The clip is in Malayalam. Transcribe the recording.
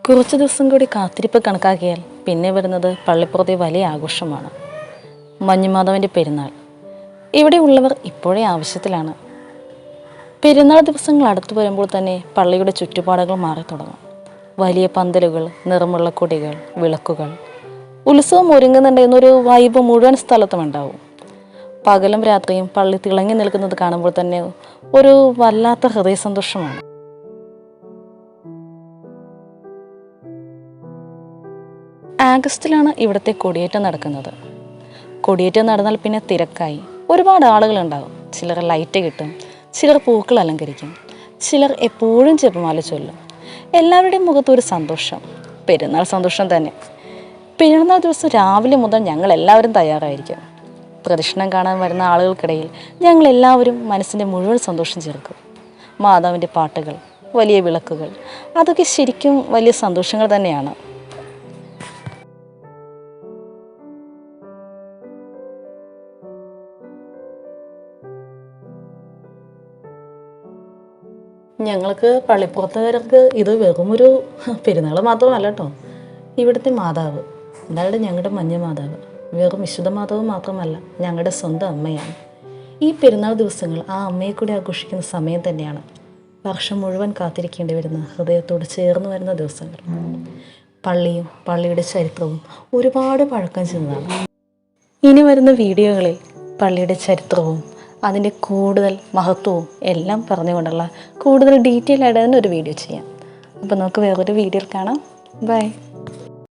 കുറച്ച് ദിവസം കൂടി കാത്തിരിപ്പ് കണക്കാക്കിയാൽ പിന്നെ വരുന്നത് പള്ളിപ്പുറത്തെ വലിയ ആഘോഷമാണ്, മഞ്ഞുമാധവൻ്റെ പെരുന്നാൾ. ഇവിടെയുള്ളവർ ഇപ്പോഴേ ആവശ്യത്തിലാണ്. പെരുന്നാൾ ദിവസങ്ങൾ അടുത്തു വരുമ്പോൾ തന്നെ പള്ളിയുടെ ചുറ്റുപാടുകൾ മാറി തുടങ്ങും. വലിയ പന്തലുകൾ, നിറമുള്ള കൊടികൾ, വിളക്കുകൾ. ഉത്സവം ഒരുങ്ങുന്നുണ്ട് എന്നൊരു വൈബ് മുഴുവൻ സ്ഥലത്തും ഉണ്ടാവും. പകലും രാത്രിയും പള്ളി തിളങ്ങി നിൽക്കുന്നത് കാണുമ്പോൾ തന്നെ ഒരു വല്ലാത്ത ഹൃദയസന്തോഷമാണ്. ആഗസ്റ്റിലാണ് ഇവിടുത്തെ കൊടിയേറ്റം നടക്കുന്നത്. കൊടിയേറ്റം നടന്നാൽ പിന്നെ തിരക്കായി ഒരുപാട് ആളുകളുണ്ടാകും. ചിലർ ലൈറ്റ് കിട്ടും, ചിലർ പൂക്കൾ അലങ്കരിക്കും, ചിലർ എപ്പോഴും ജപമാല ചൊല്ലും. എല്ലാവരുടെയും മുഖത്ത് ഒരു സന്തോഷം, പെരുന്നാൾ സന്തോഷം തന്നെ. പെരുന്നാൾ ദിവസം രാവിലെ മുതൽ ഞങ്ങൾ എല്ലാവരും തയ്യാറായിരിക്കും. പ്രദക്ഷിണം കാണാൻ വരുന്ന ആളുകൾക്കിടയിൽ ഞങ്ങൾ എല്ലാവരും മനസ്സിൻ്റെ മുഴുവൻ സന്തോഷം ചേർക്കും. മാതാവിൻ്റെ പാട്ടുകൾ, വലിയ വിളക്കുകൾ, അതൊക്കെ ശരിക്കും വലിയ സന്തോഷങ്ങൾ തന്നെയാണ്. ഞങ്ങൾക്ക് പള്ളിപ്പുറത്തുകാർക്ക് ഇത് വെറുമൊരു പെരുന്നാൾ മാത്രമല്ല കേട്ടോ. ഇവിടുത്തെ മാതാവ്, അതായത് ഞങ്ങളുടെ മഞ്ഞ മാതാവ്, വെറും വിശുദ്ധ മാതാവ് മാത്രമല്ല, ഞങ്ങളുടെ സ്വന്തം അമ്മയാണ്. ഈ പെരുന്നാൾ ദിവസങ്ങൾ ആ അമ്മയെ കൂടി ആഘോഷിക്കുന്ന സമയം തന്നെയാണ്. വർഷം മുഴുവൻ കാത്തിരിക്കേണ്ടി വരുന്ന, ഹൃദയത്തോട് ചേർന്ന് വരുന്ന ദിവസങ്ങൾ. പള്ളിയും പള്ളിയുടെ ചരിത്രവും ഒരുപാട് പഴക്കം ചെന്നതാണ്. ഇനി വരുന്ന വീഡിയോകളിൽ പള്ളിയുടെ ചരിത്രവും അതിൻ്റെ കൂടുതൽ മഹത്വവും എല്ലാം പറഞ്ഞുകൊണ്ടുള്ള കൂടുതൽ ഡീറ്റെയിൽ ആയിട്ട് തന്നെ ഒരു വീഡിയോ ചെയ്യാം. അപ്പോൾ നമുക്ക് വേറൊരു വീഡിയോയിൽ കാണാം. ബൈ.